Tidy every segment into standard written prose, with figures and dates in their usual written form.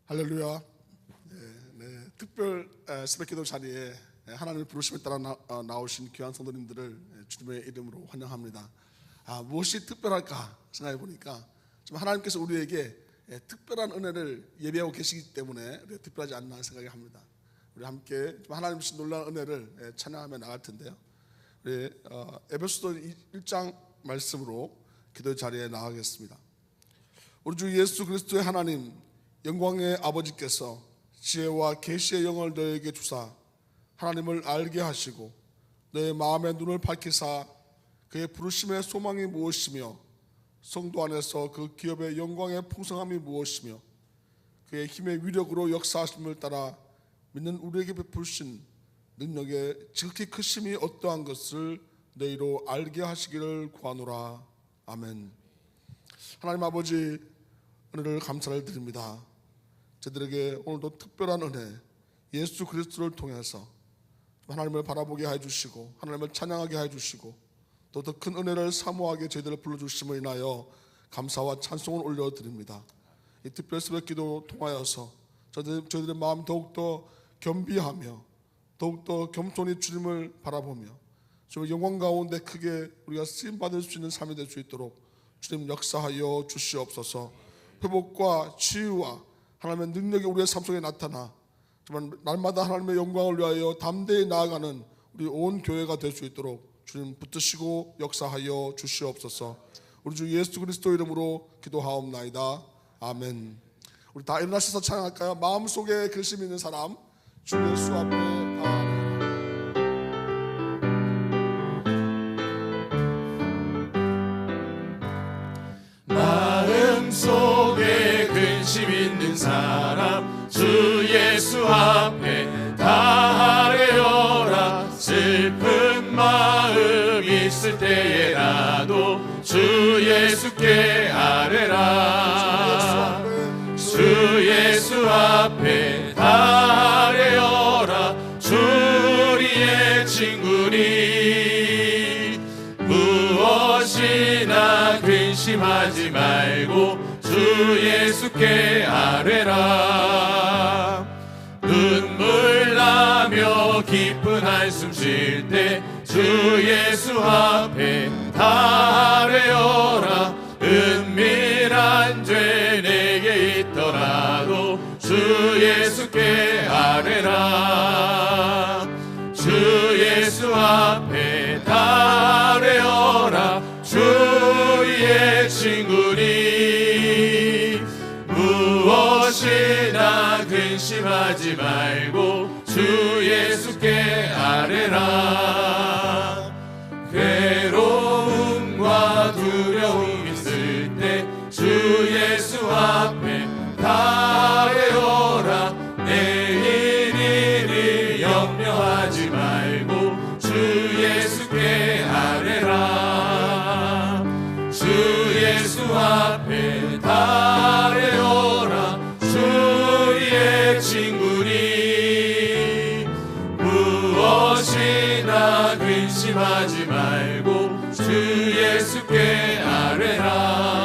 할렐루야. 특별 새벽기도 자리에 하나님의 부르심에 따라 나오신 귀한 성도님들을 주님의 이름으로 환영합니다. 무엇이 특별할까 생각해 보니까 좀 하나님께서 우리에게 특별한 은혜를 예비하고 계시기 때문에 특별하지 않나 생각을 합니다. 우리 함께 좀 하나님 주신 놀라운 은혜를 찬양하며 나갈 텐데요. 우리 에베소서 1장 말씀으로 기도 자리에 나가겠습니다. 우리 주 예수 그리스도의 하나님 영광의 아버지께서 지혜와 계시의 영을 너에게 주사 하나님을 알게 하시고 너의 마음의 눈을 밝히사 그의 부르심의 소망이 무엇이며 성도 안에서 그 기업의 영광의 풍성함이 무엇이며 그의 힘의 위력으로 역사하심을 따라 믿는 우리에게 베푸신 능력의 지극히 크심이 어떠한 것을 너희로 알게 하시기를 구하노라. 아멘. 하나님 아버지, 은혜를 감사를 드립니다. 저들에게 오늘도 특별한 은혜, 예수 그리스도를 통해서 하나님을 바라보게 해주시고 하나님을 찬양하게 해주시고 또 더 큰 은혜를 사모하게 저희들을 불러주심을 인하여 감사와 찬송을 올려드립니다. 이 특별 새벽기도 통하여서 저희들의 마음 더욱더 겸비하며 더욱더 겸손히 주님을 바라보며 주님의 영광 가운데 크게 우리가 쓰임받을 수 있는 삶이 될 수 있도록 주님 역사하여 주시옵소서. 회복과 치유와 하나님의 능력이 우리의 삶 속에 나타나 정말 날마다 하나님의 영광을 위하여 담대히 나아가는 우리 온 교회가 될 수 있도록 주님 붙드시고 역사하여 주시옵소서. 우리 주 예수 그리스도 이름으로 기도하옵나이다. 아멘. 우리 다 일어나셔서 찬양할까요? 마음속에 근심 있는 사람 주 예수 앞에 마음속에 근심 있는 사람 주 예수 앞에 다 아뢰어라. 슬픈 마음 있을 때에라도 주 예수께 아뢰라. 주 예수 앞에 다 아뢰어라. 주 우리의 친구니 무엇이나 근심하지 말고 주 예수께 아뢰라. 눈물 나며 깊은 한숨 쉴 때 주 예수 앞에 다 아뢰어라. 은밀한 죄 내게 있더라도 주 예수께 아뢰라. 주 예수 앞에 다 아뢰어라. 주 우리의 친구니 무엇이나 근심하지 말고 주 예수께 아뢰라. 괴로움과 두려움 있을 때 주 예수 앞에 다 아뢰어라. 내일 일을 염려하지 말고 주 예수께 아뢰라. 주 예수 앞에 다 아뢰어라. 주 우리의 친구니 무엇이나 근심하지 말고 주 예수께 아뢰라.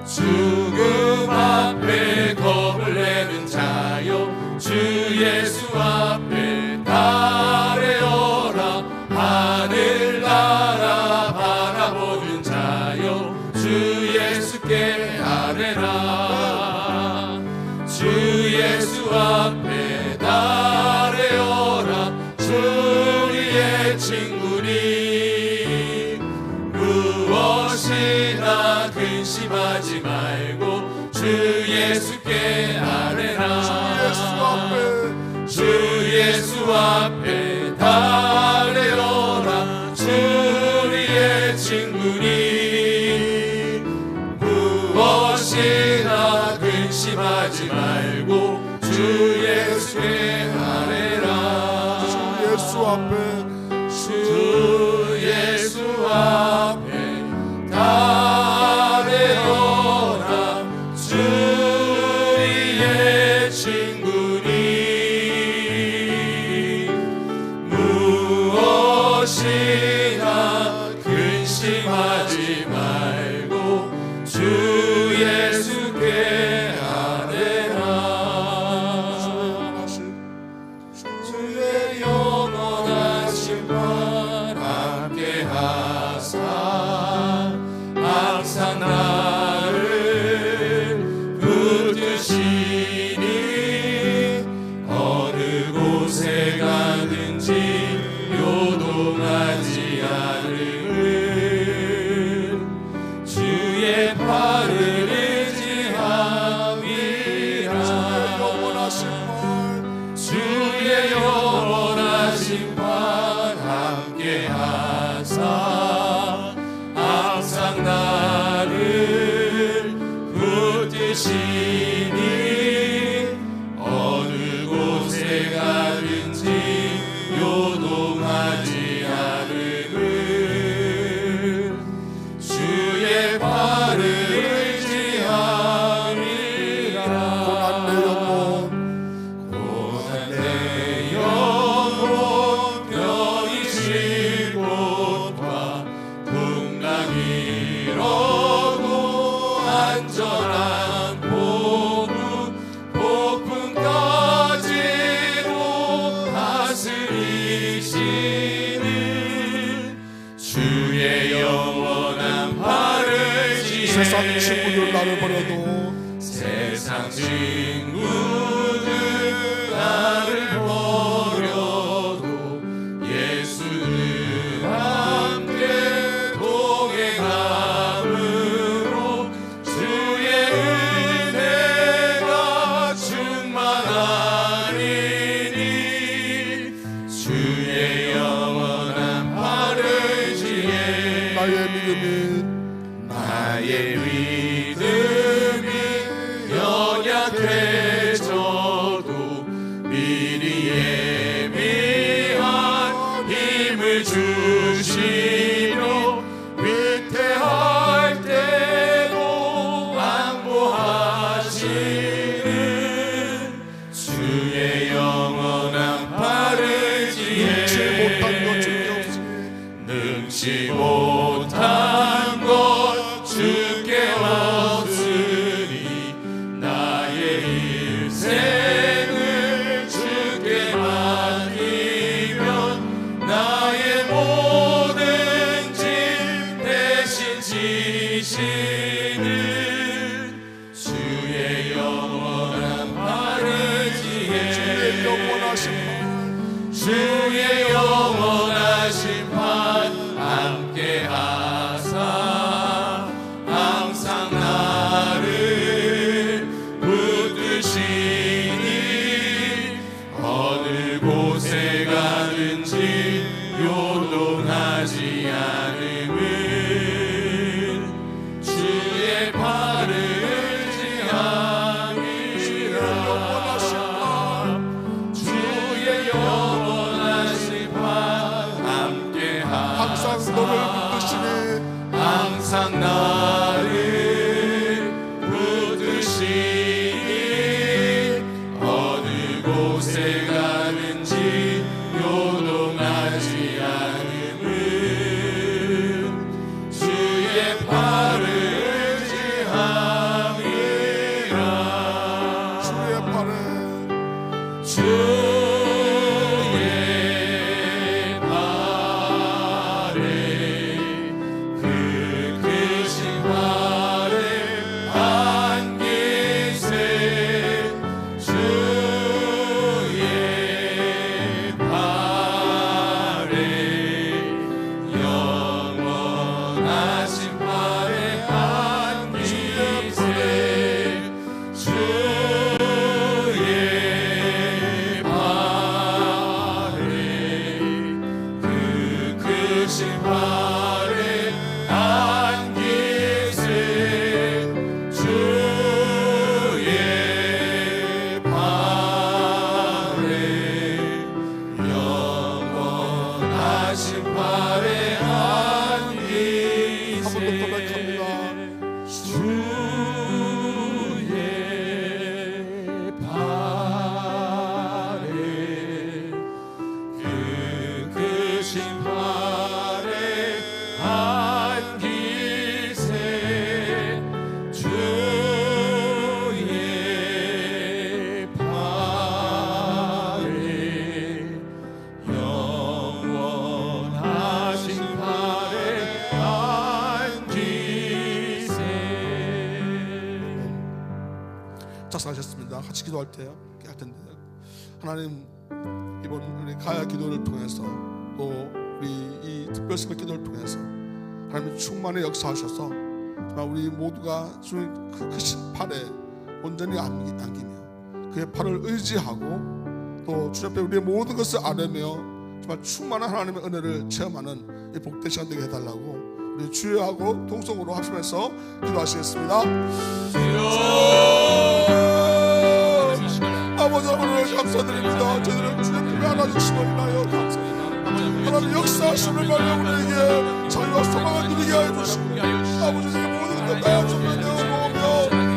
죽음 앞에 겁을 내는 자여 주 예수 앞에 다 아뢰어라. 하늘나라 바라보는 자여 주 예수께 아뢰라. 주 예수 앞에 다 아뢰어라. 주 우리의 친구니 무엇이나 근심하지 말고 주 예수께 아뢰라. 주 예수 앞에 다 아뢰어라. 주 우리의 친구니 무엇이나 근심하지 말고 주 예수께 아뢰라. 주 예수 앞에 다 아뢰어라. 주 우리의 친구니 무엇이나 근심하지 말고 주 예수께 아뢰라. 붙드시니 어느 곳에 가든지 요동하지 않음은 주의 발을 의지함이라. 고난 내 영혼 병이 질 곳과 풍랑이 일어도 안전한 폭풍 폭풍까지도 다스리시는 주의 영원한 발을 지혜. 세상 친구들 나를 버려도 세상 친구들 나를 버려도 예수는 함께 동행함으로 주의 은혜가 충만하리니 주의 영원한 발을 지혜. 나의 믿음이 연약해져도 미리 예비한 힘을 주시며 위태할 때도 안보하시는 주의 영원한 발을 지혜. 능치 못한 것 주께 없으니 나의 일생을 주께 맡기면 나의 모든 짐 대신 지시는 주의 영원한 발을 지혜. 주의 영원하신 발 함께 하사 항상 나를 붙드시니 어느 곳에 가든지 요동하지 않음은 주의 발을 지함이라. 주의 영원하신 발 함께 항상 너를 붙드시네. 항상 나를 붙드시니 어느 곳에 가든지 요동하지 않음은 주의 발을 지함이라. 주의 발에 그 크신 발에 안기세. 주의 발에 영원하신 발에 안기세. 주의 발에 그 크신 발에 안기세. 주의 발에 영원하신 발에 안기세. 한번 더 고백합니다. 주의 발에 그 크신 발에 안기세. 주의 발에 영원하신 발에 안기세. 작사하셨습니다. 같이 기도할 때요. 할 텐데 하나님 이번 우리 가야 기도를 통해서 또 우리 이 특별성의 기도를 통해서 하나님 충만히 역사하셔서 정말 우리 모두가 주의 그 크신 팔에 온전히 안기며 그의 팔을 의지하고 또 주 앞에 우리의 모든 것을 아뢰며 정말 충만한 하나님의 은혜를 체험하는 이 복된 시간 되게 해달라고 우리 주여하고 동성으로 합심해서 기도하시겠습니다. 아버지 하나님 감사드립니다. 저희들은 주의 품에 안아주심을 인하여 감사합니다. 하나님 역사하심을 말려 우리에게 자유와 소망을 누리게 하여 주시고 아버지의 모든 것다 정면되어 놓으며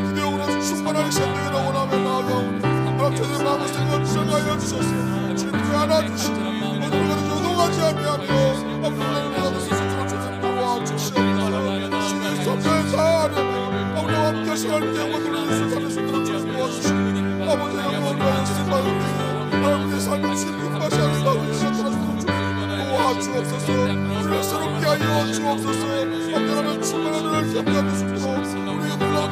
기대어로 충만하게 생명을 원하며 나아가오니 하나님 저희의 마음을 생각 주장하여 주소서. 주의 품에 안아주시고 모든 것을 조동하지 아니하며 앞으로는 내가 스스로 주님 도와주시옵소서. 주의 선별 사안에 아버지와 함께 시간을 깨우고 주님의 손으로 주님 도와주시고 아버지의 영광을 쓰임받으니 하나님의 삶을 주님 맛이 아닌 받으시옵소서. 도와주옵소서. 불쌍롭게 하여 주옵소서. 하나님의 충만한 은혜를 경배하는 수로 우리의 놀라운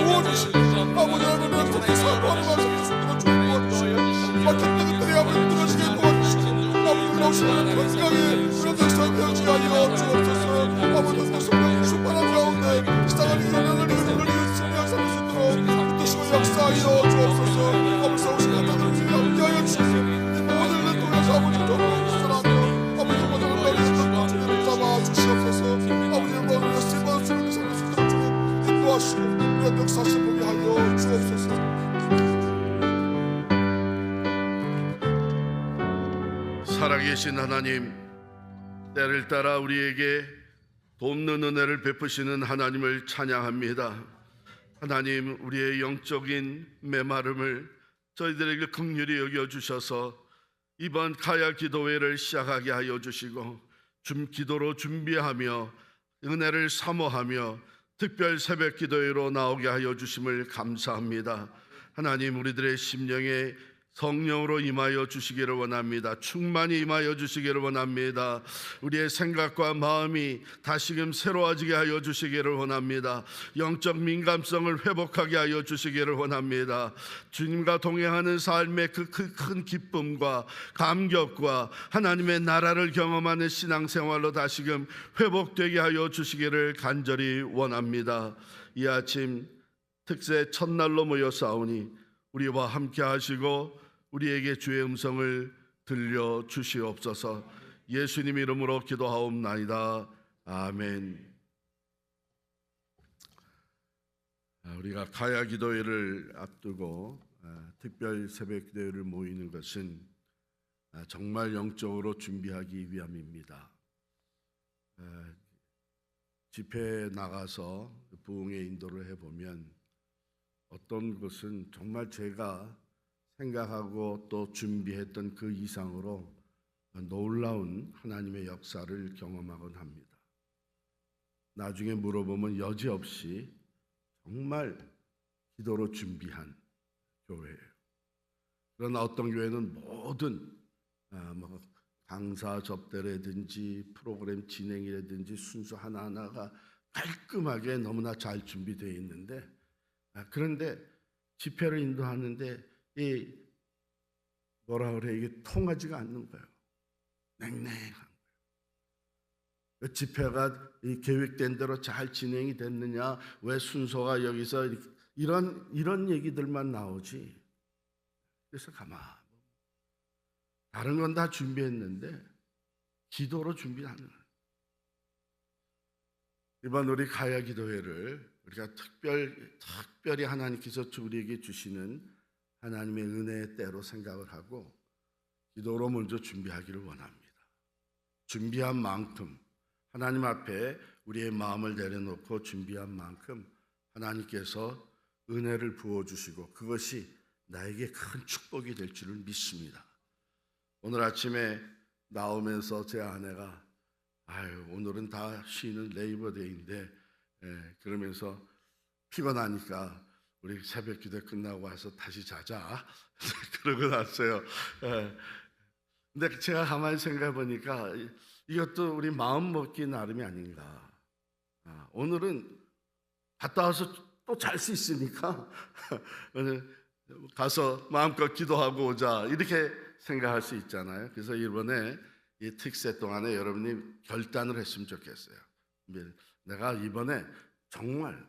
부어주시고 아버지 하나님의 속에 사모하는 말씀을 주님으로 주님 도와주시고 막힌 때들이 아버지 뚫어지게 도와주시고 아버지 나오시는 건강에 그런 역사를 되어지게 하여 주옵소서. 아버지 성령 충만한 가운데 시작하는 이전을 승리할 삶을 수 있도록 뜻이고 역사하여 주옵소서. 아버지 사오시는 자들을 함께하여 주시고 모든 일을 통해서 아버지 정말 사랑하며 아버지 모든 것을 주님을 잡아 주시옵소서. 아버지의 모든 것을 받아주는 삶을 수 있도록 주님 인도하시고 우리의 역사하시 보게 하여 주옵소서. 살아계신 하나님, 때를 따라 우리에게 돕는 은혜를 베푸시는 하나님을 찬양합니다. 하나님, 우리의 영적인 메마름을 저희들에게 긍휼히 여겨주셔서 이번 가야 기도회를 시작하게 하여 주시고 기도로 준비하며 은혜를 사모하며 특별 새벽 기도회로 나오게 하여 주심을 감사합니다. 하나님, 우리들의 심령에 성령으로 임하여 주시기를 원합니다. 충만히 임하여 주시기를 원합니다. 우리의 생각과 마음이 다시금 새로워지게 하여 주시기를 원합니다. 영적 민감성을 회복하게 하여 주시기를 원합니다. 주님과 동행하는 삶의 그 큰 기쁨과 감격과 하나님의 나라를 경험하는 신앙생활로 다시금 회복되게 하여 주시기를 간절히 원합니다. 이 아침 특세 첫날로 모여 싸우니 우리와 함께 하시고 우리에게 주의 음성을 들려주시옵소서. 예수님 이름으로 기도하옵나이다. 아멘. 우리가 가야 기도회를 앞두고 특별 새벽 기도회를 모이는 것은 정말 영적으로 준비하기 위함입니다. 집회에 나가서 부흥의 인도를 해보면 어떤 것은 정말 제가 생각하고 또 준비했던 그 이상으로 놀라운 하나님의 역사를 경험하곤 합니다. 나중에 물어보면 여지없이 정말 기도로 준비한 교회예요. 그러나 어떤 교회는 모든 강사 접대라든지 프로그램 진행이라든지 순서 하나하나가 깔끔하게 너무나 잘 준비되어 있는데 그런데 집회를 인도하는데 이게 통하지가 않는 거예요. 냉랭한 거예요. 집회가 계획된 대로 잘 진행이 됐느냐, 왜 순서가 여기서 이런 얘기들만 나오지. 그래서 다른 건 다 준비했는데 기도로 준비하는 거예요. 이번 우리 가야 기도회를 우리가 특별히 하나님께서 우리에게 주시는 하나님의 은혜의 때로 생각을 하고 기도로 먼저 준비하기를 원합니다. 준비한 만큼 하나님 앞에 우리의 마음을 내려놓고 준비한 만큼 하나님께서 은혜를 부어주시고 그것이 나에게 큰 축복이 될 줄을 믿습니다. 오늘 아침에 나오면서 제 아내가 오늘은 다 쉬는 레이버데이인데 그러면서 피곤하니까 우리 새벽 기도 끝나고 와서 다시 자자 그러고 났어요. 근데 제가 가만히 생각해 보니까 이것도 우리 마음 먹기 나름이 아닌가. 오늘은 갔다 와서 또 잘 수 있으니까 오늘 가서 마음껏 기도하고 오자 이렇게 생각할 수 있잖아요. 그래서 이번에 이 특세 동안에 여러분이 결단을 했으면 좋겠어요. 내가 이번에 정말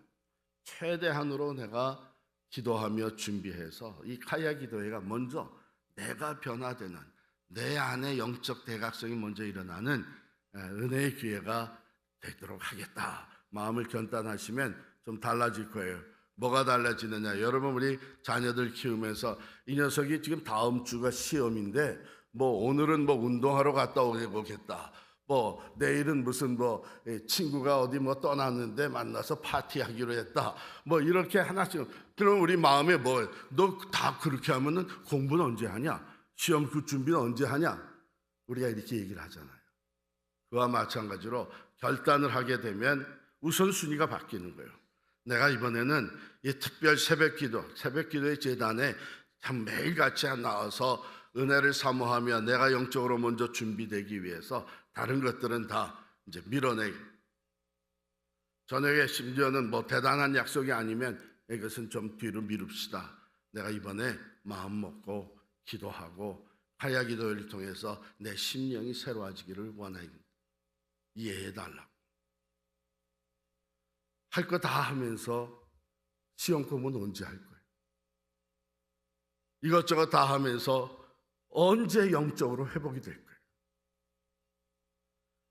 최대한으로 내가 기도하며 준비해서 이 가야 기도회가 먼저 내가 변화되는 내 안에 영적 대각성이 먼저 일어나는 은혜의 기회가 되도록 하겠다. 마음을 결단하시면 좀 달라질 거예요. 뭐가 달라지느냐? 여러분, 우리 자녀들 키우면서 이 녀석이 지금 다음 주가 시험인데 오늘은 운동하러 갔다 오겠다. 내일은 무슨 친구가 어디 떠났는데 만나서 파티하기로 했다. 이렇게 하나씩. 그럼 우리 마음에 너 다 그렇게 하면은 공부는 언제 하냐? 시험 그 준비는 언제 하냐? 우리가 이렇게 얘기를 하잖아요. 그와 마찬가지로 결단을 하게 되면 우선순위가 바뀌는 거예요. 내가 이번에는 이 특별 새벽기도의 재단에 참 매일같이 나와서 은혜를 사모하며 내가 영적으로 먼저 준비되기 위해서 다른 것들은 다 이제 밀어내기. 저녁에 심지어는 대단한 약속이 아니면 이것은 좀 뒤로 미룹시다. 내가 이번에 마음 먹고 기도하고 가야기도를 통해서 내 심령이 새로워지기를 원합니다. 이해해달라고. 할 거 다 하면서 시험 공부는 언제 할 거예요? 이것저것 다 하면서 언제 영적으로 회복이 될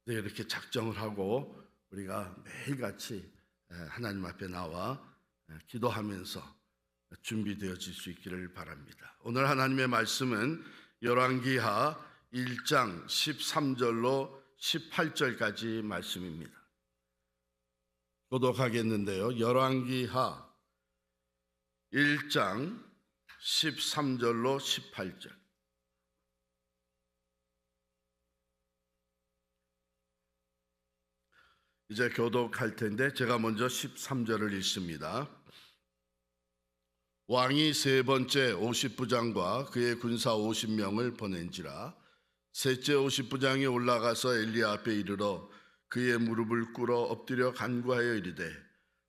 거예요? 이렇게 작정을 하고 우리가 매일같이 하나님 앞에 나와 기도하면서 준비되어질 수 있기를 바랍니다. 오늘 하나님의 말씀은 열왕기하 1장 13절로 18절까지 말씀입니다. 교독하겠는데요. 열왕기하 1장 13절로 18절. 이제 교독할 텐데 제가 먼저 13절을 읽습니다. 왕이 세 번째 50부장과 그의 군사 50명을 보낸지라. 셋째 50부장이 올라가서 엘리야 앞에 이르러 그의 무릎을 꿇어 엎드려 간구하여 이르되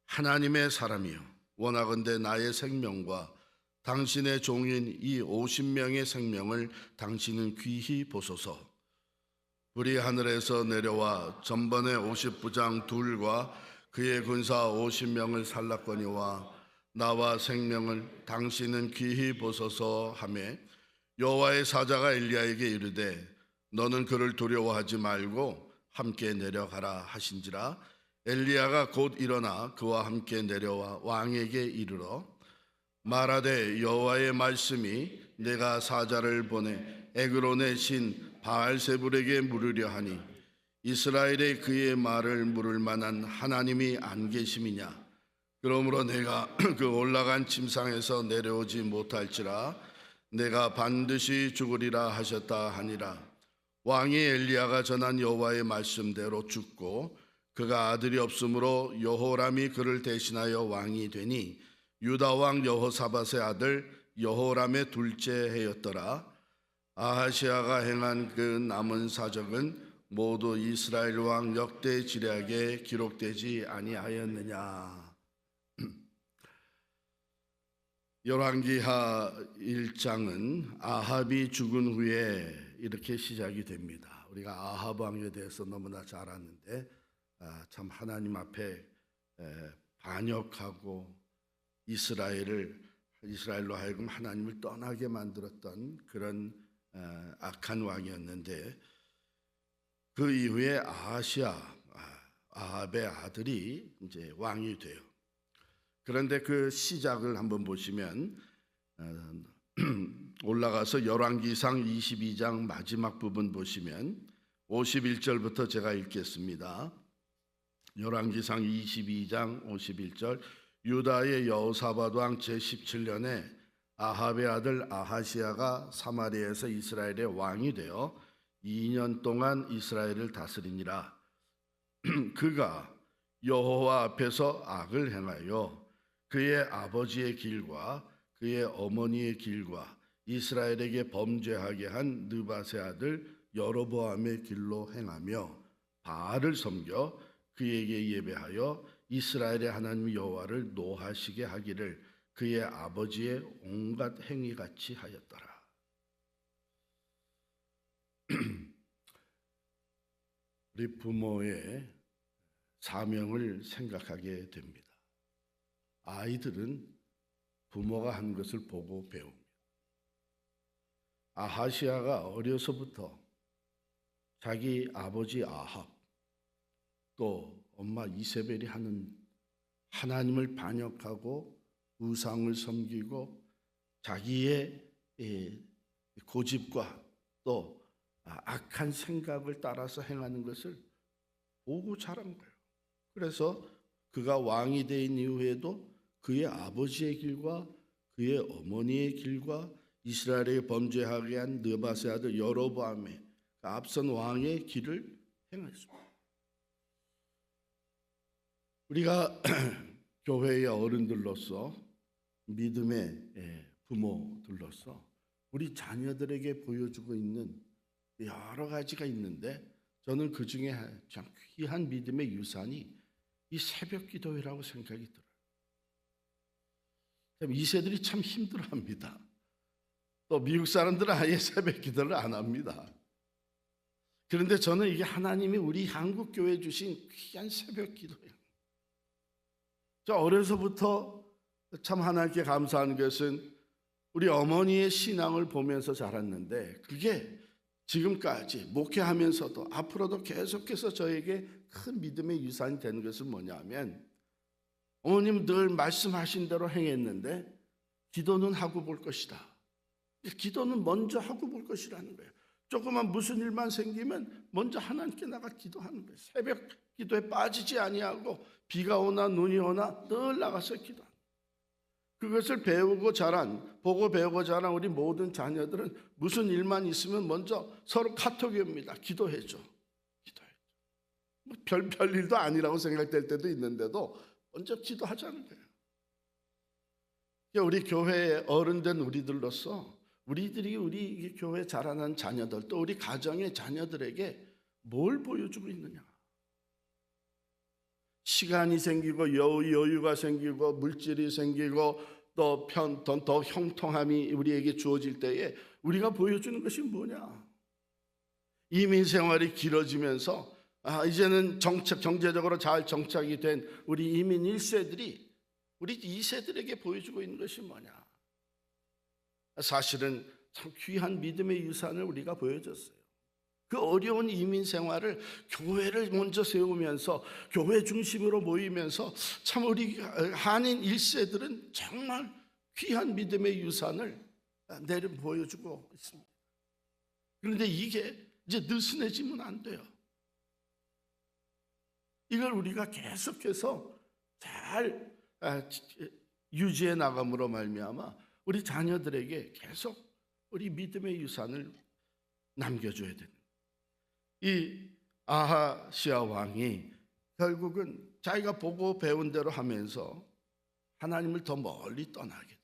하나님의 사람이여, 원하건대 나의 생명과 당신의 종인 이 50명의 생명을 당신은 귀히 보소서. 불이 하늘에서 내려와 전번에 50부장 둘과 그의 군사 50명을 살랐거니와 나와 생명을 당신은 귀히 보소서 하매, 여호와의 사자가 엘리야에게 이르되 너는 그를 두려워하지 말고 함께 내려가라 하신지라. 엘리야가 곧 일어나 그와 함께 내려와 왕에게 이르러 말하되 여호와의 말씀이 내가 사자를 보내 에그론의 신 바알세불에게 물으려 하니 이스라엘에 그의 말을 물을 만한 하나님이 안 계심이냐? 그러므로 내가 그 올라간 침상에서 내려오지 못할지라 내가 반드시 죽으리라 하셨다 하니라. 왕이 엘리야가 전한 여호와의 말씀대로 죽고 그가 아들이 없으므로 여호람이 그를 대신하여 왕이 되니 유다 왕 여호사밧의 아들 여호람의 둘째 해였더라. 아하시아가 행한 그 남은 사적은 모두 이스라엘 왕 역대 지략에 기록되지 아니하였느냐. 열왕기하 1장은 아합이 죽은 후에 이렇게 시작이 됩니다. 우리가 아합 왕에 대해서 너무나 잘 아는데 참 하나님 앞에 반역하고 이스라엘로 하여금 하나님을 떠나게 만들었던 그런 악한 왕이었는데, 그 이후에 아합의 아들이 이제 왕이 돼요. 그런데 그 시작을 한번 보시면 올라가서 열왕기상 22장 마지막 부분 보시면 51절부터 제가 읽겠습니다. 열왕기상 22장 51절. 유다의 여호사밧 왕 제17년에 아합의 아들 아하시아가 사마리아에서 이스라엘의 왕이 되어 2년 동안 이스라엘을 다스리니라. 그가 여호와 앞에서 악을 행하여 그의 아버지의 길과 그의 어머니의 길과 이스라엘에게 범죄하게 한 느밧의 아들 여로보암의 길로 행하며 바알을 섬겨 그에게 예배하여 이스라엘의 하나님 여호와를 노하시게 하기를 그의 아버지의 온갖 행위같이 하였더라. 우리 부모의 사명을 생각하게 됩니다. 아이들은 부모가 한 것을 보고 배웁니다. 아하시아가 어려서부터 자기 아버지 아합, 또 엄마 이세벨이 하는 하나님을 반역하고 우상을 섬기고 자기의 고집과 또 악한 생각을 따라서 행하는 것을 보고 자란 거예요. 그래서 그가 왕이 된 이후에도 그의 아버지의 길과 그의 어머니의 길과 이스라엘에 범죄하게 한 느바세 아들 여로보암의 앞선 왕의 길을 행했습니다. 우리가 교회의 어른들로서 믿음의 부모들로서 우리 자녀들에게 보여주고 있는 여러 가지가 있는데 저는 그 중에 참 귀한 믿음의 유산이 이 새벽 기도회라고 생각이 들어요. 이 세들이 참 힘들어합니다. 또 미국 사람들은 아예 새벽 기도를 안 합니다. 그런데 저는 이게 하나님이 우리 한국 교회에 주신 귀한 새벽 기도예요. 저 어려서부터 참 하나님께 감사하는 것은 우리 어머니의 신앙을 보면서 자랐는데 그게 지금까지 목회하면서도 앞으로도 계속해서 저에게 큰 믿음의 유산이 되는 것은 뭐냐면 어머님 늘 말씀하신 대로 행했는데 기도는 하고 볼 것이다. 기도는 먼저 하고 볼 것이라는 거예요. 조그만 무슨 일만 생기면 먼저 하나님께 나가 기도하는 거예요. 새벽 기도에 빠지지 아니하고 비가 오나 눈이 오나 늘 나가서 기도하는 거예요. 그것을 배우고 자란, 보고 배우고 자란 우리 모든 자녀들은 무슨 일만 있으면 먼저 서로 카톡이 옵니다. 기도해줘. 기도해줘. 별일도 아니라고 생각될 때도 있는데도 먼저 기도하자는 거예요. 우리 교회의 어른된 우리들로서 우리들이 우리 교회 자라난 자녀들 또 우리 가정의 자녀들에게 뭘 보여주고 있느냐. 시간이 생기고 여유가 생기고 물질이 생기고 또 더 형통함이 우리에게 주어질 때에 우리가 보여주는 것이 뭐냐. 이민 생활이 길어지면서 이제는 경제적으로 잘 정착이 된 우리 이민 1세들이 우리 2세들에게 보여주고 있는 것이 뭐냐. 사실은 참 귀한 믿음의 유산을 우리가 보여줬어요. 그 어려운 이민 생활을 교회를 먼저 세우면서 교회 중심으로 모이면서 참 우리 한인 1세들은 정말 귀한 믿음의 유산을 내려 보여주고 있습니다. 그런데 이게 이제 느슨해지면 안 돼요. 이걸 우리가 계속해서 잘 유지해 나감으로 말미암아 우리 자녀들에게 계속 우리 믿음의 유산을 남겨줘야 됩니다. 이 아하시아 왕이 결국은 자기가 보고 배운 대로 하면서 하나님을 더 멀리 떠나게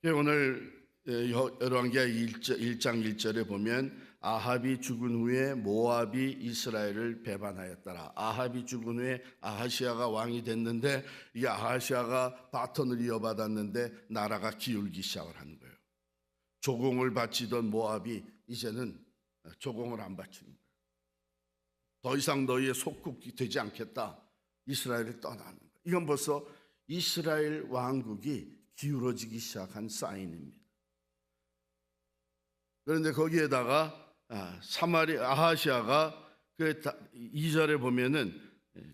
됩니다. 오늘 열왕기하 1장 1절에 보면 아합이 죽은 후에 모압이 이스라엘을 배반하였더라. 아합이 죽은 후에 아하시아가 왕이 됐는데 이 아하시아가 바톤을 이어받았는데 나라가 기울기 시작을 하는 거예요. 조공을 바치던 모압이 이제는 조공을 안 바치는 거예요. 더 이상 너희의 속국이 되지 않겠다. 이스라엘을 떠나는 거예요. 이건 벌써 이스라엘 왕국이 기울어지기 시작한 사인입니다. 그런데 거기에다가 아하시아가 그 2절에 보면은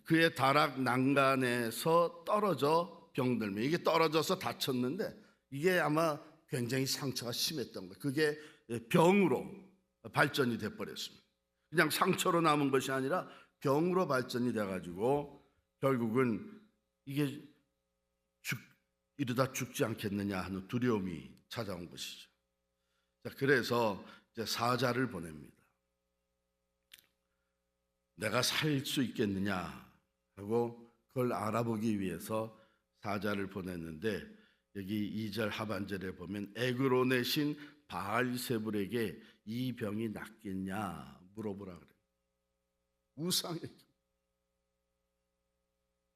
그의 다락 난간에서 떨어져 병들며 이게 떨어져서 다쳤는데 이게 아마 굉장히 상처가 심했던 거예요. 그게 병으로 발전이 돼버렸습니다. 그냥 상처로 남은 것이 아니라 병으로 발전이 돼가지고 결국은 이게 이러다 죽지 않겠느냐 하는 두려움이 찾아온 것이죠. 자, 그래서 이제 사자를 보냅니다. 내가 살 수 있겠느냐 하고 그걸 알아보기 위해서 사자를 보냈는데 여기 2절 하반절에 보면 에그론의 신 바알세불에게 이 병이 낫겠냐 물어보라 그래요. 우상에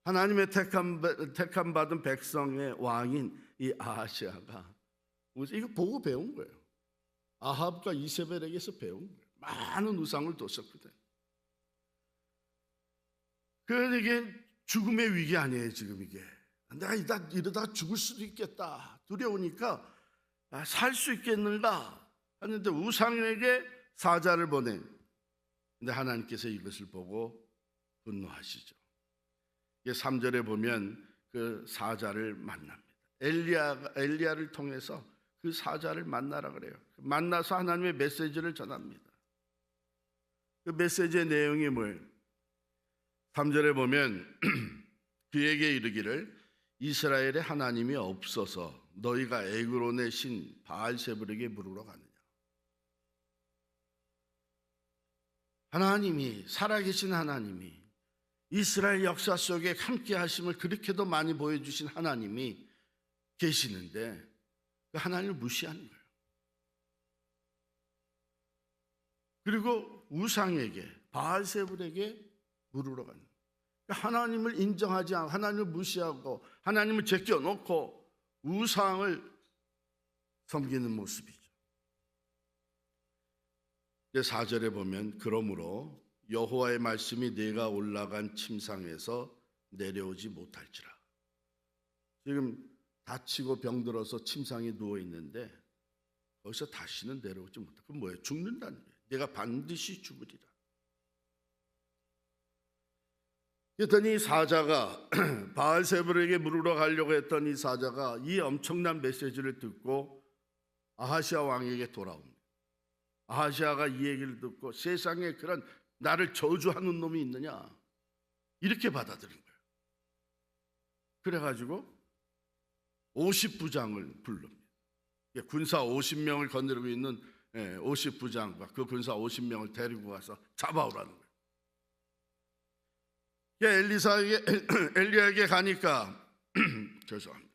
하나님의 택함 받은 백성의 왕인 이 아하시아가 이거 보고 배운 거예요. 아합과 이세벨에게서 배운 거예요. 많은 우상을 뒀었거든. 그런데 이게 죽음의 위기 아니에요. 지금 이게 내가 이러다가 죽을 수도 있겠다 두려우니까 살 수 있겠는가 하는데 우상에게 사자를 보내. 근데 하나님께서 이것을 보고 분노하시죠. 3절에 보면 그 사자를 만납니다. 엘리야를 통해서 그 사자를 만나라 그래요. 만나서 하나님의 메시지를 전합니다. 그 메시지의 내용이 뭐예요? 3절에 보면 그에게 이르기를 이스라엘의 하나님이 없어서 너희가 에그론의 신 바알세불에게 물으러 가느냐. 하나님이, 살아계신 하나님이, 이스라엘 역사 속에 함께 하심을 그렇게도 많이 보여주신 하나님이 계시는데 그 하나님을 무시하는 거예요. 그리고 우상에게, 바알세불에게 물으러 가는 거예요. 하나님을 인정하지 않고 하나님을 무시하고 하나님을 제껴놓고 우상을 섬기는 모습이죠. 4절에 보면 그러므로 여호와의 말씀이 내가 올라간 침상에서 내려오지 못할지라. 지금 다치고 병들어서 침상에 누워 있는데 거기서 다시는 내려오지 못해. 그건 뭐예요? 죽는다는 거예요. 내가 반드시 죽으리라. 그랬더니 사자가 바알세불에게 물으러 가려고 했던 이 사자가 이 엄청난 메시지를 듣고 아하시아 왕에게 돌아옵니다. 아하시아가 이 얘기를 듣고 세상에 그런 나를 저주하는 놈이 있느냐 이렇게 받아들인 거예요. 그래가지고 50부장을 부릅니다. 군사 50명을 거느리고 있는 50부장과 그 군사 50명을 데리고 가서 잡아오라는 거예요. 엘리야에게 가니까 죄송합니다.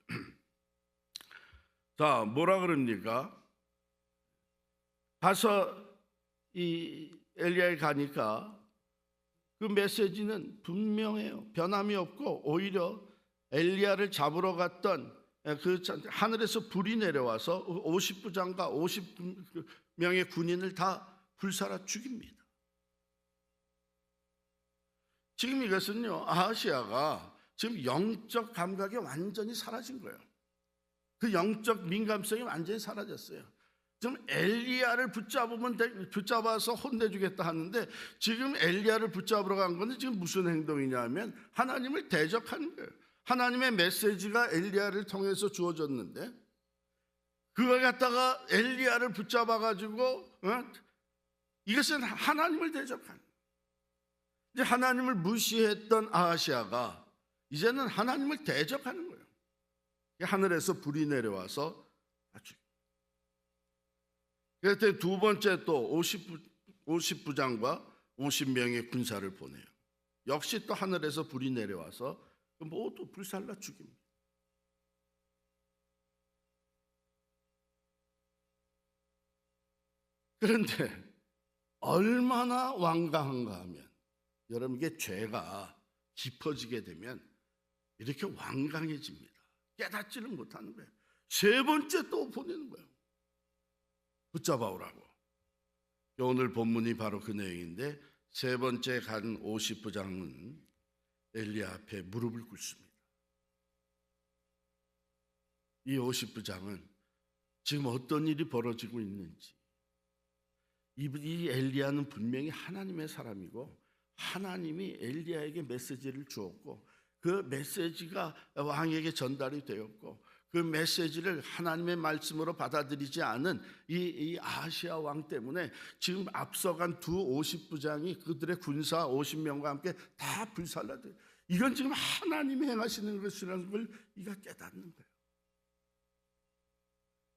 자, 뭐라 그럽니까? 가서 이 엘리야에 가니까 그 메시지는 분명해요. 변함이 없고 오히려 엘리야를 잡으러 갔던 그 하늘에서 불이 내려와서 50부장과 50명의 군인을 다 불살아 죽입니다. 지금 이것은요, 아하시아가 지금 영적 감각이 완전히 사라진 거예요. 그 영적 민감성이 완전히 사라졌어요. 지금 엘리야를 붙잡아서 혼내주겠다 하는데 지금 엘리야를 붙잡으러 간 건데 지금 무슨 행동이냐면 하나님을 대적하는 거예요. 하나님의 메시지가 엘리야를 통해서 주어졌는데 그걸 갖다가 엘리야를 붙잡아가지고 이것은 하나님을 대적하는 거예요. 이제 하나님을 무시했던 아하시아가 이제는 하나님을 대적하는 거예요. 하늘에서 불이 내려와서 그랬더니 두 번째 또 50부장과 50명의 군사를 보내요. 역시 또 하늘에서 불이 내려와서 모두 불살라 죽입니다. 그런데 얼마나 완강한가 하면 여러분 이게 죄가 깊어지게 되면 이렇게 완강해집니다. 깨닫지를 못하는 거예요. 세 번째 또 보내는 거예요. 붙잡아오라고. 오늘 본문이 바로 그 내용인데 세 번째 간 50부장은 엘리야 앞에 무릎을 꿇습니다. 이 50부장은 지금 어떤 일이 벌어지고 있는지, 이 엘리야는 분명히 하나님의 사람이고 하나님이 엘리야에게 메시지를 주었고 그 메시지가 왕에게 전달이 되었고 그 메시지를 하나님의 말씀으로 받아들이지 않은 이 아하시아 왕 때문에 지금 앞서간 두 50부장이 그들의 군사 50명과 함께 다 불살라돼요. 이건 지금 하나님이 행하시는 것이라는 걸 이가 깨닫는 거예요.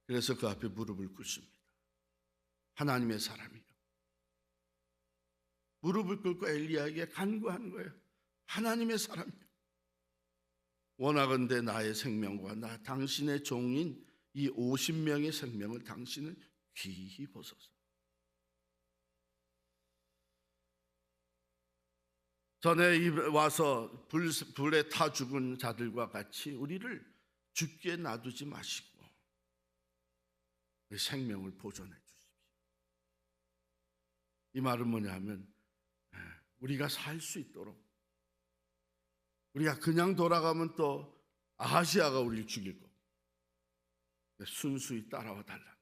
그래서 그 앞에 무릎을 꿇습니다. 하나님의 사람이요. 무릎을 꿇고 엘리야에게 간구하는 거예요. 하나님의 사람이요. 원하건대 나의 생명과 당신의 종인 이 50명의 생명을 당신은 귀히 보소서. 전에 와서 불에 타 죽은 자들과 같이 우리를 죽게 놔두지 마시고 우리 생명을 보존해 주십시오. 이 말은 뭐냐면 우리가 살 수 있도록 우리가 그냥 돌아가면 또 아하시아가 우리를 죽일 거고 순수히 따라와 달라는 거예요.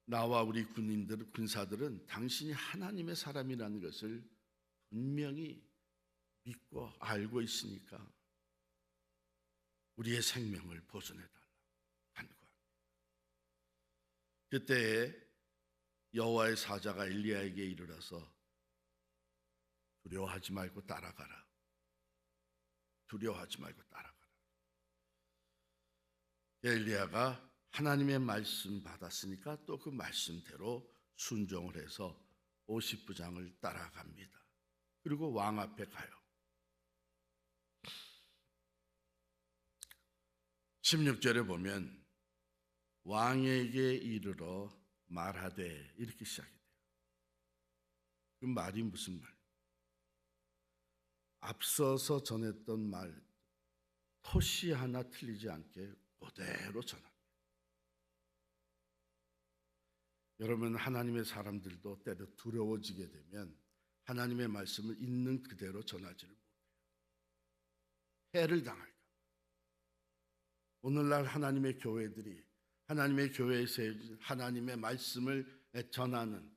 나와 우리 군사들은 당신이 하나님의 사람이라는 것을 분명히 믿고 알고 있으니까 우리의 생명을 보존해달라 간구합니다. 그때 여호와의 사자가 엘리야에게 이르러서 두려워하지 말고 따라가라. 두려워하지 말고 따라가라. 엘리야가 하나님의 말씀 받았으니까 또 그 말씀대로 순종을 해서 50부장을 따라갑니다. 그리고 왕 앞에 가요. 16절에 보면 왕에게 이르러 말하되 이렇게 시작이 돼요. 그 말이 무슨 말? 앞서서 전했던 말 토시 하나 틀리지 않게 그대로 전합니다. 여러분, 하나님의 사람들도 때로 두려워지게 되면 하나님의 말씀을 있는 그대로 전하지를 못해요. 해를 당할까. 오늘날 하나님의 교회들이 하나님의 교회에서 하나님의 말씀을 전하는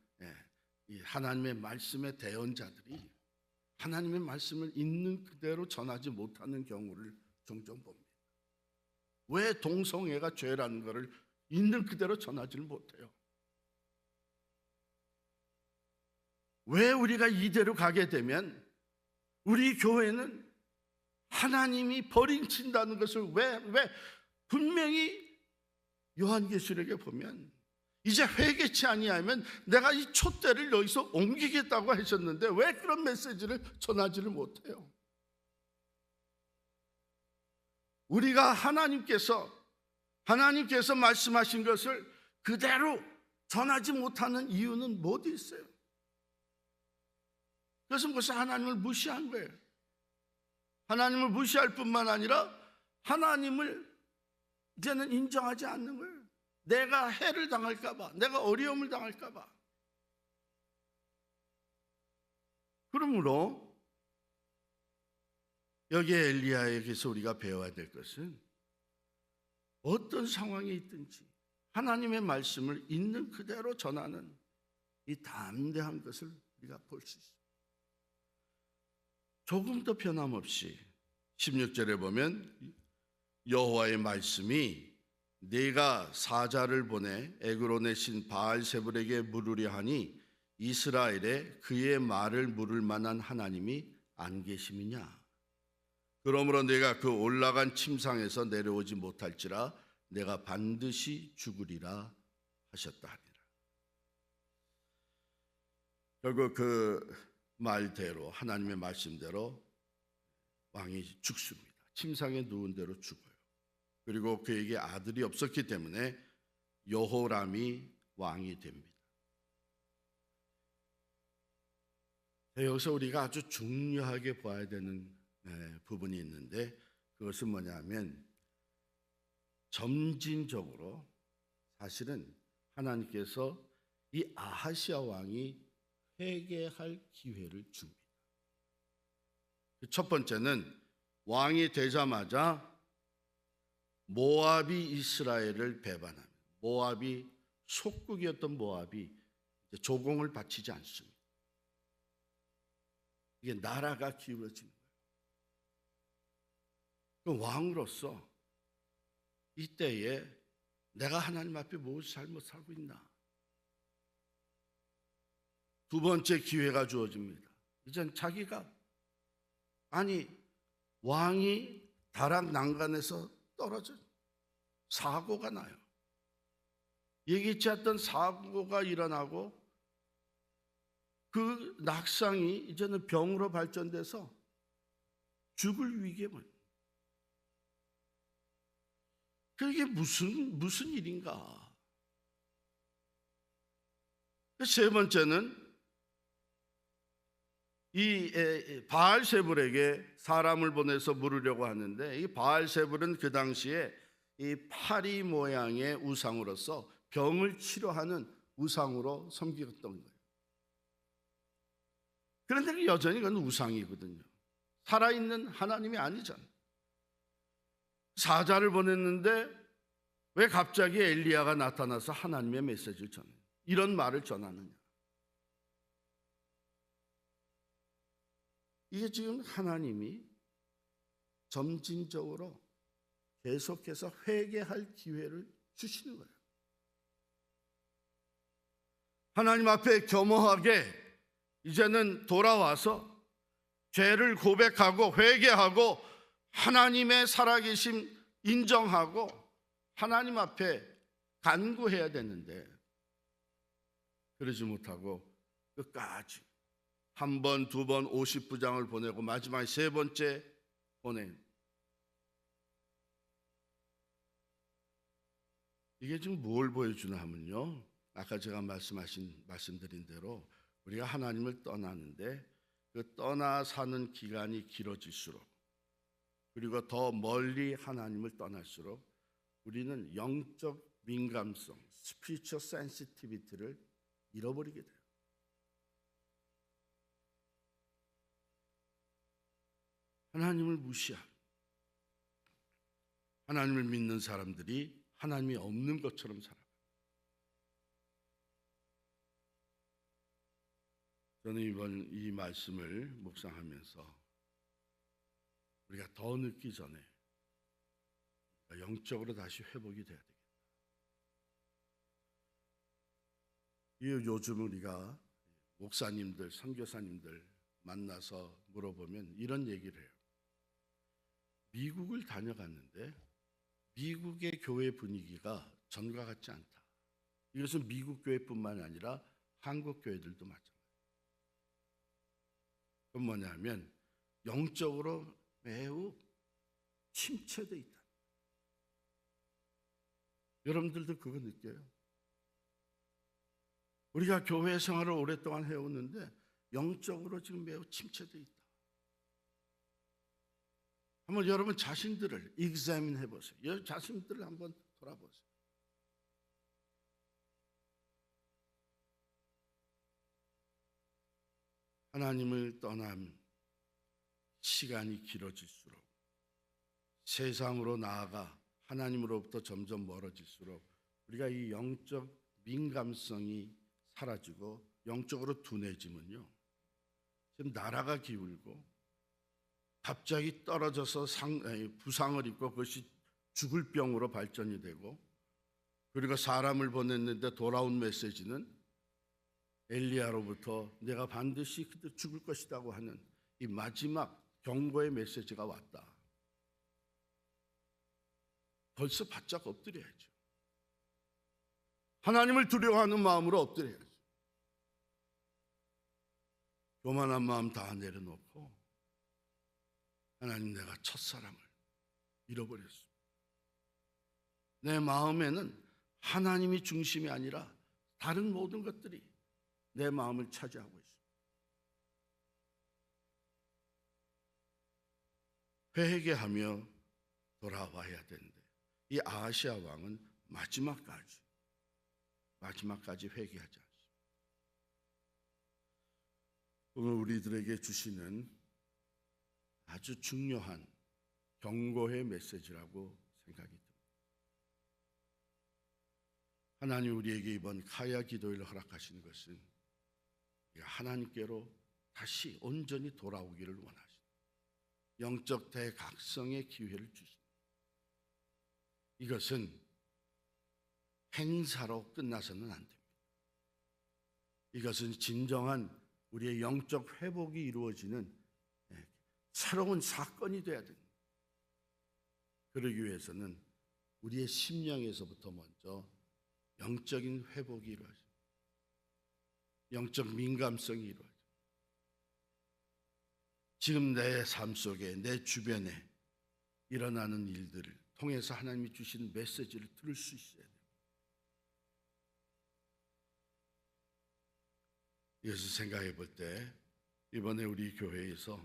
이 하나님의 말씀의 대언자들이 하나님의 말씀을 있는 그대로 전하지 못하는 경우를 종종 봅니다. 왜 동성애가 죄라는 것을 있는 그대로 전하지를 못해요? 왜 우리가 이대로 가게 되면 우리 교회는 하나님이 버림친다는 것을 왜 분명히 요한계시록에 보면 이제 회개치 아니하면 내가 이 촛대를 여기서 옮기겠다고 하셨는데 왜 그런 메시지를 전하지를 못해요? 우리가 하나님께서 말씀하신 것을 그대로 전하지 못하는 이유는 뭐도 있어요? 그것은 벌써 하나님을 무시한 거예요. 하나님을 무시할 뿐만 아니라 하나님을 이제는 인정하지 않는 거예요. 내가 해를 당할까 봐, 내가 어려움을 당할까 봐. 그러므로 여기에 엘리야에게서 우리가 배워야 될 것은 어떤 상황에 있든지 하나님의 말씀을 있는 그대로 전하는 이 담대한 것을 우리가 볼 수 있습니다. 조금 더 변함없이 16절에 보면 여호와의 말씀이 네가 사자를 보내 에그론의 신 바알세불에게 물으려 하니 이스라엘에 그의 말을 물을 만한 하나님이 안 계심이냐? 그러므로 내가 그 올라간 침상에서 내려오지 못할지라 내가 반드시 죽으리라 하셨다 하니라. 결국 그 말대로 하나님의 말씀대로 왕이 죽습니다. 침상에 누운 대로 죽어요. 그리고 그에게 아들이 없었기 때문에 여호람이 왕이 됩니다. 여기서 우리가 아주 중요하게 봐야 되는 부분이 있는데 그것은 뭐냐면 점진적으로 사실은 하나님께서 이 아하시아 왕이 회개할 기회를 줍니다. 첫 번째는 왕이 되자마자 모압이 이스라엘을 배반합니다. 모압이 속국이었던 모압이 조공을 바치지 않습니다. 이게 나라가 기울어지는 거예요. 그 왕으로서 이때에 내가 하나님 앞에 무엇을 잘못 살고 있나? 두 번째 기회가 주어집니다. 이젠 자기가 왕이 다락 난간에서 떨어져 사고가 나요. 예기치 않던 사고가 일어나고 그 낙상이 이제는 병으로 발전돼서 죽을 위기에 몰려요. 그게 무슨 일인가? 세 번째는 이 바알세불에게 사람을 보내서 물으려고 하는데 이 바알세불은 그 당시에 이 파리 모양의 우상으로서 병을 치료하는 우상으로 섬기었던 거예요. 그런데 여전히 그건 우상이거든요. 살아있는 하나님이 아니잖아요. 사자를 보냈는데 왜 갑자기 엘리야가 나타나서 하나님의 메시지를 전해요? 이런 말을 전하느냐? 이게 지금 하나님이 점진적으로 계속해서 회개할 기회를 주시는 거예요. 하나님 앞에 겸허하게 이제는 돌아와서 죄를 고백하고 회개하고 하나님의 살아계심 인정하고 하나님 앞에 간구해야 되는데 그러지 못하고 끝까지 한 번, 두 번, 50부장을 보내고 마지막에 세 번째 보낸 이게 지금 뭘 보여주나 하면요, 아까 제가 말씀드린 대로 우리가 하나님을 떠나는데 그 떠나 사는 기간이 길어질수록 그리고 더 멀리 하나님을 떠날수록 우리는 영적 민감성, spiritual sensitivity를 잃어버리게 돼요. 하나님을 무시한, 하나님을 믿는 사람들이 하나님이 없는 것처럼 살아가요. 저는 이번 이 말씀을 묵상하면서 우리가 더 늦기 전에 영적으로 다시 회복이 돼야 되겠다. 요즘 우리가 목사님들, 선교사님들 만나서 물어보면 이런 얘기를 해요. 미국을 다녀갔는데 미국의 교회 분위기가 전과 같지 않다. 이것은 미국 교회뿐만 아니라 한국 교회들도 마찬가지예요. 그건 뭐냐면 영적으로 매우 침체되어 있다. 여러분들도 그거 느껴요? 우리가 교회 생활을 오랫동안 해오는데 영적으로 지금 매우 침체되어 있다. 한번 여러분 자신들을 examine 해보세요. 자신들을 한번 돌아보세요. 하나님을 떠난 시간이 길어질수록 세상으로 나아가 하나님으로부터 점점 멀어질수록 우리가 이 영적 민감성이 사라지고 영적으로 둔해지면요, 지금 나라가 기울고 갑자기 떨어져서 부상을 입고 그것이 죽을 병으로 발전이 되고, 그리고 사람을 보냈는데 돌아온 메시지는 엘리야로부터 내가 반드시 그때 죽을 것이라고 하는 이 마지막 경고의 메시지가 왔다. 벌써 바짝 엎드려야죠. 하나님을 두려워하는 마음으로 엎드려야죠. 교만한 마음 다 내려놓고 하나님, 내가 첫사랑을 잃어버렸습니다. 내 마음에는 하나님이 중심이 아니라 다른 모든 것들이 내 마음을 차지하고 있습니다. 회개하며 돌아와야 되는데 이 아하시아 왕은 마지막까지 회개하지 않습니다. 오늘 우리들에게 주시는 아주 중요한 경고의 메시지라고 생각이 듭니다. 하나님 우리에게 이번 카야 기도회를 허락하시는 것은 우리가 하나님께로 다시 온전히 돌아오기를 원하십니다. 영적 대각성의 기회를 주십니다. 이것은 행사로 끝나서는 안 됩니다. 이것은 진정한 우리의 영적 회복이 이루어지는 새로운 사건이 돼야 됩니다. 그러기 위해서는 우리의 심령에서부터 먼저 영적인 회복이 이루어집니다. 영적 민감성이 이루어집니다. 지금 내 삶 속에, 내 주변에 일어나는 일들을 통해서 하나님이 주신 메시지를 들을 수 있어야 됩니다. 이것을 생각해 볼 때 이번에 우리 교회에서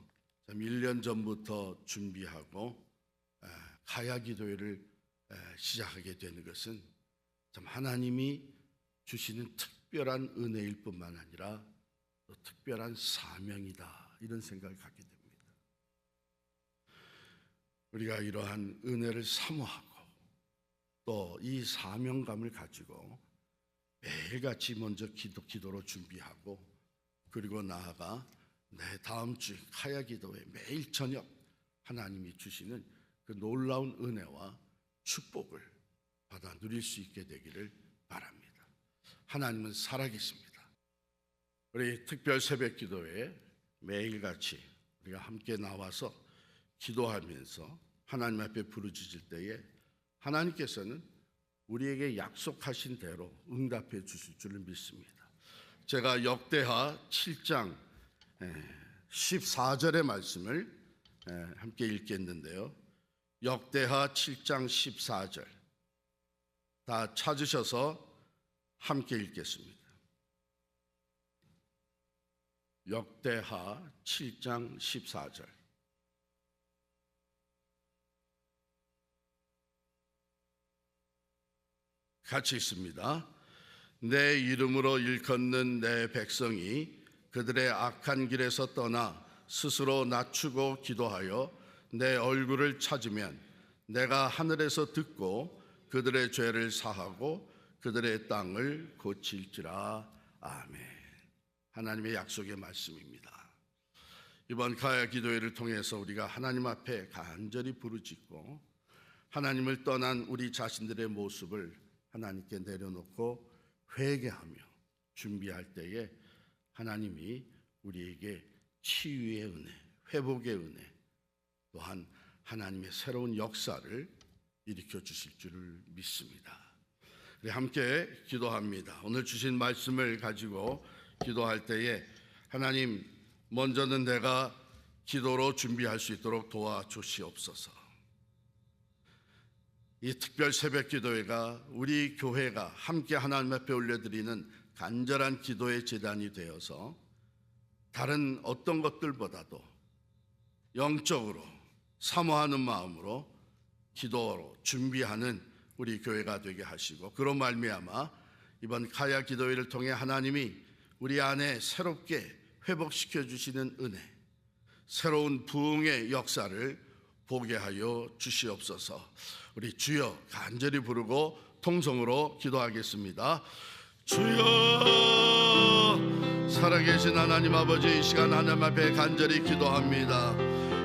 1년 전부터 준비하고 가야 기도회를 시작하게 되는 것은 참 하나님이 주시는 특별한 은혜일 뿐만 아니라 또 특별한 사명이다, 이런 생각을 갖게 됩니다. 우리가 이러한 은혜를 사모하고 또 이 사명감을 가지고 매일같이 먼저 기도로 준비하고, 그리고 나아가 내 다음 주 카야 기도회 매일 저녁 하나님이 주시는 그 놀라운 은혜와 축복을 받아 누릴 수 있게 되기를 바랍니다. 하나님은 살아계십니다. 우리 특별 새벽 기도회에 매일같이 우리가 함께 나와서 기도하면서 하나님 앞에 부르짖을 때에 하나님께서는 우리에게 약속하신 대로 응답해 주실 줄을 믿습니다. 제가 역대하 7장 14절의 말씀을 함께 읽겠는데요. 역대하 7장 14절 다 찾으셔서 함께 읽겠습니다. 역대하 7장 14절 같이 읽습니다. 내 이름으로 일컫는 내 백성이 그들의 악한 길에서 떠나 스스로 낮추고 기도하여 내 얼굴을 찾으면 내가 하늘에서 듣고 그들의 죄를 사하고 그들의 땅을 고칠지라. 아멘. 하나님의 약속의 말씀입니다. 이번 가야 기도회를 통해서 우리가 하나님 앞에 간절히 부르짖고 하나님을 떠난 우리 자신들의 모습을 하나님께 내려놓고 회개하며 준비할 때에 하나님이 우리에게 치유의 은혜, 회복의 은혜, 또한 하나님의 새로운 역사를 일으켜 주실 줄을 믿습니다. 우리 함께 기도합니다. 오늘 주신 말씀을 가지고 기도할 때에 하나님, 먼저는 내가 기도로 준비할 수 있도록 도와주시옵소서. 이 특별 새벽 기도회가 우리 교회가 함께 하나님 앞에 올려드리는 간절한 기도의 제단이 되어서 다른 어떤 것들보다도 영적으로 사모하는 마음으로 기도로 준비하는 우리 교회가 되게 하시고, 그로 말미암아 이번 가야 기도회를 통해 하나님이 우리 안에 새롭게 회복시켜 주시는 은혜, 새로운 부흥의 역사를 보게 하여 주시옵소서. 우리 주여 간절히 부르고 통성으로 기도하겠습니다. 주여, 살아계신 하나님 아버지, 이 시간 하나님 앞에 간절히 기도합니다.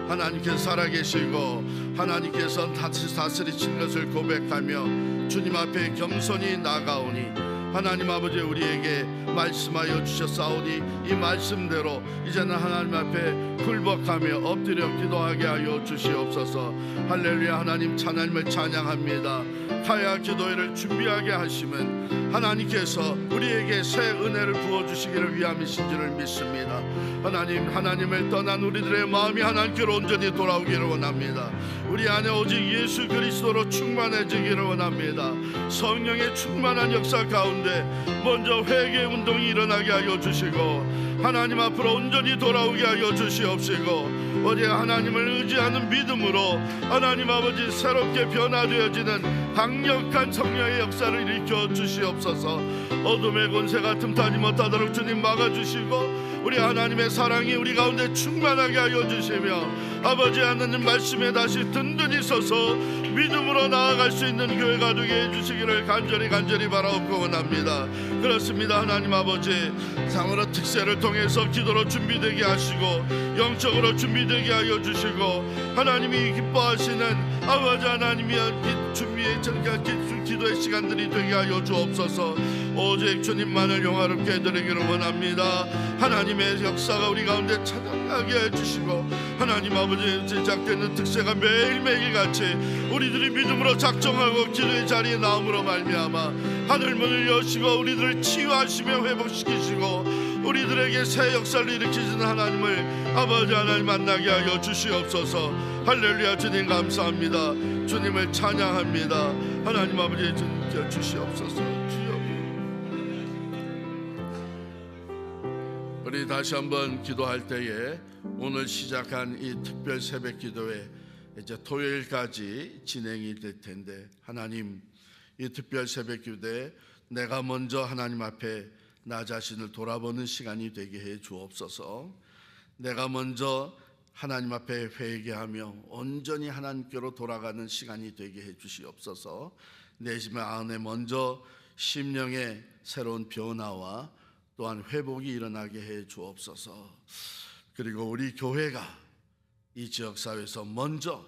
하나님께서 살아계시고 하나님께서 다스리신 것을 고백하며 주님 앞에 겸손히 나가오니 하나님 아버지, 우리에게 말씀하여 주셨사오니 이 말씀대로 이제는 하나님 앞에 굴복하며 엎드려 기도하게 하여 주시옵소서. 할렐루야. 하나님 찬양합니다. 가야 기도회를 준비하게 하시면 하나님께서 우리에게 새 은혜를 부어주시기를 위함이신 줄을 믿습니다. 하나님을 떠난 우리들의 마음이 하나님께로 온전히 돌아오기를 원합니다. 우리 안에 오직 예수 그리스도로 충만해지기를 원합니다. 성령의 충만한 역사 가운데 먼저 회개 운동이 일어나게 하여 주시고 하나님 앞으로 온전히 돌아오게 하여 주시옵시고, 어제 하나님을 의지하는 믿음으로 하나님 아버지 새롭게 변화되어지는 강력한 성령의 역사를 일으켜 주시옵소서. 어둠의 권세가 틈타지 못하도록 주님 막아주시고 우리 하나님의 사랑이 우리 가운데 충만하게 하여 주시며 아버지 하나님 말씀에 다시 든든히 서서 믿음으로 나아갈 수 있는 교회가 되게 해주시기를 간절히 바라옵고 원합니다. 그렇습니다. 하나님 아버지, 상으로 특세를 통해서 기도로 준비되게 하시고 영적으로 준비되게 하여 주시고 하나님이 기뻐하시는 아버지 하나님이 준비의 기도의 시간들이 되게 하여 주옵소서. 오직 주님만을 영화롭게 해드리기를 원합니다. 하나님의 역사가 우리 가운데 찾아나게 해주시고 하나님 아버지, 제작되는 특세가 매일매일 같이 우리들이 믿음으로 작정하고 기도의 자리에 나옴으로 말미암아 하늘문을 여시고 우리들을 치유하시며 회복시키시고 우리들에게 새 역사를 일으키시는 하나님을 아버지 하나님 만나게 하여 주시옵소서. 할렐루야. 주님 감사합니다. 주님을 찬양합니다. 하나님 아버지, 주님 주시옵소서. 주여, 우리 다시 한번 기도할 때에 오늘 시작한 이 특별 새벽 기도회 이제 토요일까지 진행이 될 텐데, 하나님, 이 특별 새벽 기도에 내가 먼저 하나님 앞에 나 자신을 돌아보는 시간이 되게 해 주옵소서. 내가 먼저 하나님 앞에 회개하며 온전히 하나님께로 돌아가는 시간이 되게 해 주시옵소서. 내 집 안에 먼저 심령의 새로운 변화와 또한 회복이 일어나게 해 주옵소서. 그리고 우리 교회가 이 지역사회에서 먼저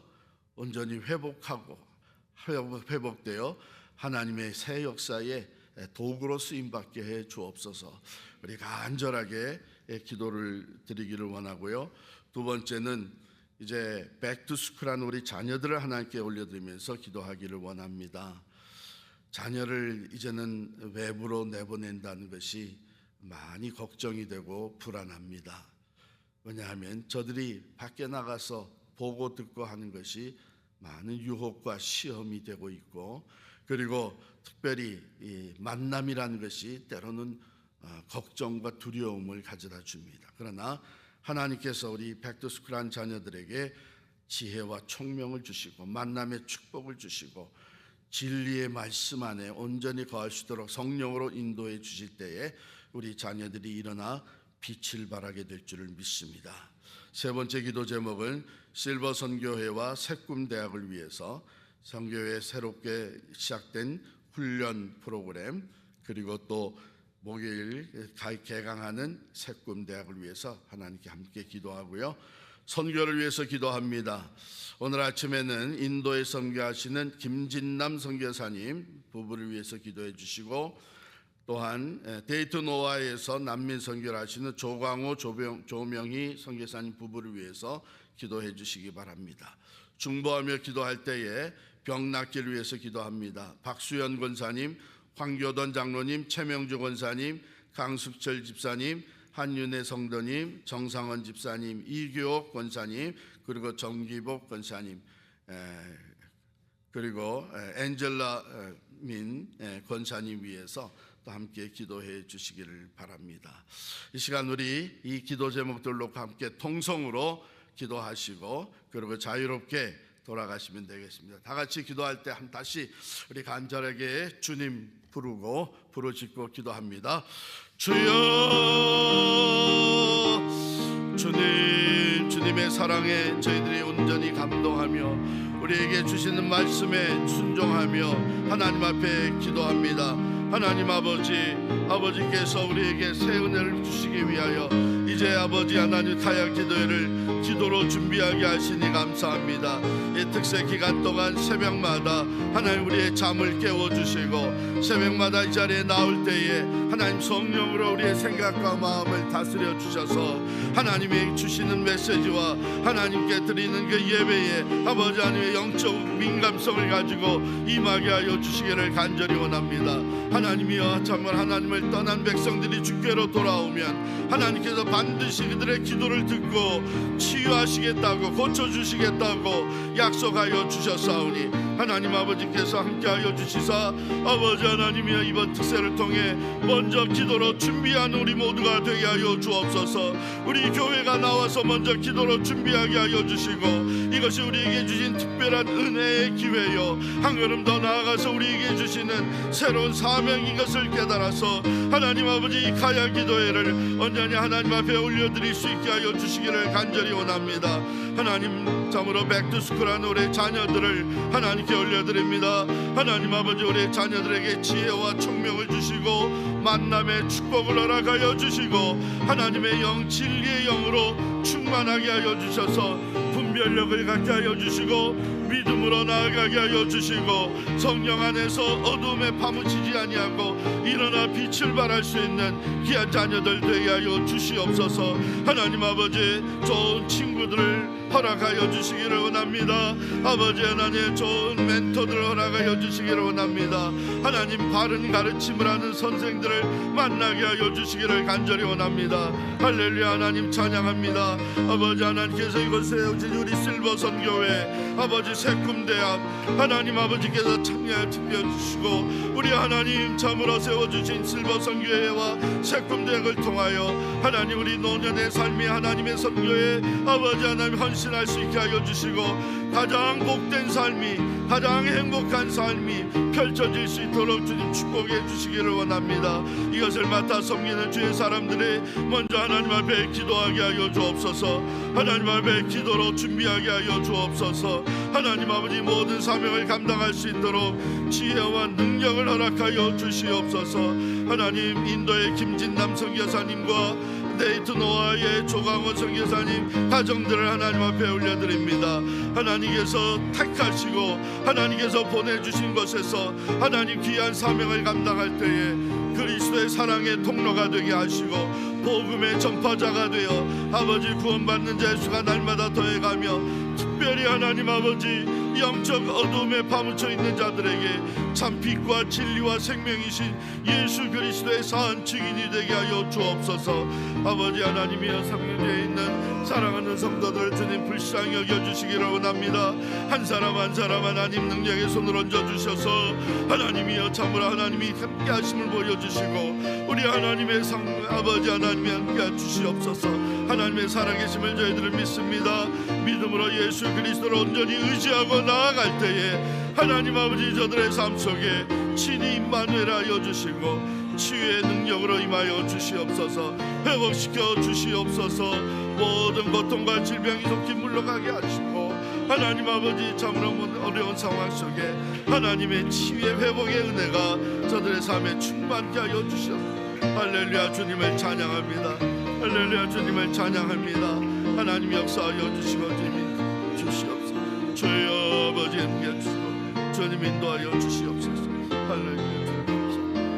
온전히 회복되어 하나님의 새 역사의 도구로 쓰임받게 해 주옵소서. 우리 간절하게 기도를 드리기를 원하고요. 두 번째는 이제 백투스쿨한 우리 자녀들을 하나님께 올려드리면서 기도하기를 원합니다. 자녀를 이제는 외부로 내보낸다는 것이 많이 걱정이 되고 불안합니다. 왜냐하면 저들이 밖에 나가서 보고 듣고 하는 것이 많은 유혹과 시험이 되고 있고, 그리고 특별히 이 만남이라는 것이 때로는 걱정과 두려움을 가져다 줍니다. 그러나 하나님께서 우리 백두스쿨한 자녀들에게 지혜와 총명을 주시고 만남의 축복을 주시고 진리의 말씀 안에 온전히 거할 수 있도록 성령으로 인도해 주실 때에 우리 자녀들이 일어나 빛을 발하게 될 줄을 믿습니다. 세 번째 기도 제목은 실버 선교회와 새꿈 대학을 위해서 선교회 새롭게 시작된 훈련 프로그램, 그리고 또 목요일 개강하는 새꿈 대학을 위해서 하나님께 함께 기도하고요. 선교를 위해서 기도합니다. 오늘 아침에는 인도에 선교하시는 김진남 선교사님 부부를 위해서 기도해 주시고, 또한 데이튼 오하이에서 난민 선교를 하시는 조광호 조명희 선교사님 부부를 위해서 기도해 주시기 바랍니다. 중보하며 기도할 때에 병 낫기를 위해서 기도합니다. 박수연 권사님, 황교던 장로님, 최명주 권사님, 강숙철 집사님, 한윤혜 성도님, 정상원 집사님, 이교옥 권사님, 그리고 정기복 권사님, 그리고 엔젤라 민 권사님 위해서 또 함께 기도해 주시기를 바랍니다. 이 시간 우리 이 기도 제목들로 함께 통성으로 기도하시고 그리고 자유롭게 돌아가시면 되겠습니다. 다 같이 기도할 때 다시 우리 간절하게 주님 부르고 부르짖고 기도합니다. 주여, 주님의 사랑에 저희들이 온전히 감동하며 우리에게 주시는 말씀에 순종하며 하나님 앞에 기도합니다. 하나님 아버지께서 우리에게 새 은혜를 주시기 위하여 이제 아버지 하나님 타약 기도회를 기도로 준비하게 하시니 감사합니다. 이 특세 기간 동안 새벽마다 하나님 우리의 잠을 깨워주시고 새벽마다 이 자리에 나올 때에 하나님 성령으로 우리의 생각과 마음을 다스려 주셔서 하나님이 주시는 메시지와 하나님께 드리는 그 예배에 아버지 하나님의 영적 민감성을 가지고 임하게 하여 주시기를 간절히 원합니다. 하나님이여, 정말 하나님을 떠난 백성들이 주께로 돌아오면 하나님께서 반드시 그들의 기도를 듣고 치유하시겠다고 고쳐주시겠다고 약속하여 주셨사오니 하나님 아버지께서 함께하여 주시사 아버지 하나님이여, 이번 특세를 통해 먼저 기도로 준비한 우리 모두가 되게 하여 주옵소서. 우리 교회가 나와서 먼저 기도로 준비하게 하여 주시고 이것이 우리에게 주신 특별한 은혜의 기회요, 한 걸음 더 나아가서 우리에게 주시는 새로운 사명인 것을 깨달아서 하나님 아버지 이 가야 기도회를 온전히 하나님 앞에 올려드릴 수 있게 하여 주시기를 간절히 원합니다. 하나님, 참으로 백투스쿨한 우리 자녀들을 하나님께 올려드립니다. 하나님 아버지, 우리 자녀들에게 지혜와 총명을 주시고 만남의 축복을 허락하여 주시고 하나님의 영, 진리의 영으로 충만하게 하여 주셔서 분별력을 갖게 하여 주시고 믿음으로 나아가게 하여 주시고 성령 안에서 어둠에 파묻히지 아니하고 일어나 빛을 발할 수 있는 귀한 자녀들 되게 하여 주시옵소서. 하나님 아버지, 좋은 친구들을 허락하여 주시기를 원합니다. 아버지 하나님, 좋은 멘토들을 허락하여 주시기를 원합니다. 하나님, 바른 가르침을 하는 선생들을 만나게 하여 주시기를 간절히 원합니다. 할렐루야. 하나님 찬양합니다. 아버지 하나님께서 이곳에 세우신 우리 실버 선교회 아버지 새꿈대학 하나님 아버지께서 참여해 주시고 우리 하나님 참으로 세워주신 실버 선교회와 새꿈대학을 통하여 하나님 우리 노년의 삶이 하나님의 선교회 아버지 하나님 헌신 헌신할 수 있게 하여 주시고 가장 복된 삶이, 가장 행복한 삶이 펼쳐질 수 있도록 주님 축복해 주시기를 원합니다. 이것을 맡아 섬기는 주의 사람들이 먼저 하나님 앞에 기도하게 하여 주옵소서. 하나님 앞에 기도로 준비하게 하여 주옵소서. 하나님 아버지 모든 사명을 감당할 수 있도록 지혜와 능력을 허락하여 주시옵소서. 하나님 인도의 김진남 선교사님과 데이트노아의 조강원 선교사님 가정들을 하나님 앞에 올려드립니다. 하나님께서 택하시고 하나님께서 보내주신 곳에서 하나님 귀한 사명을 감당할 때에 그리스도의 사랑의 통로가 되게 하시고 복음의 전파자가 되어 아버지 구원받는 자 수가 날마다 더해가며 특별히 하나님 아버지 영적 어둠에 파묻혀 있는 자들에게 참 빛과 진리와 생명이신 예수 그리스도의 산 증인이 되게 하여 주옵소서. 아버지 하나님이여 상류에 있는 사랑하는 성도들 주님 불쌍히 여겨주시기를 원합니다. 한 사람 한 사람 하나님 능력의 손을 얹어주셔서 하나님이여 참으로 하나님이 함께 하심을 보여주시고 우리 하나님의 아버지 하나님이 함께 주시옵소서. 하나님의 살아계심을 저희들은 믿습니다. 믿음으로 예수 그리스도를 온전히 의지하고 나아갈 때에 하나님 아버지 저들의 삶 속에 친히 임마누엘 하여 주시고 치유의 능력으로 임하여 주시옵소서. 회복시켜 주시옵소서. 모든 고통과 질병이 속히 물러가게 하시고 하나님 아버지 참으로 어려운 상황 속에 하나님의 치유의 회복의 은혜가 저들의 삶에 충만케 하여 주시옵소서. 할렐루야 주님을 찬양합니다. 할렐루야 주님을 찬양합니다. 하나님 역사하여 주시고 주님 주시옵소서. 주여 아버지 함께 해주시고 주님 인도하여 주시옵소서. 할렐루야.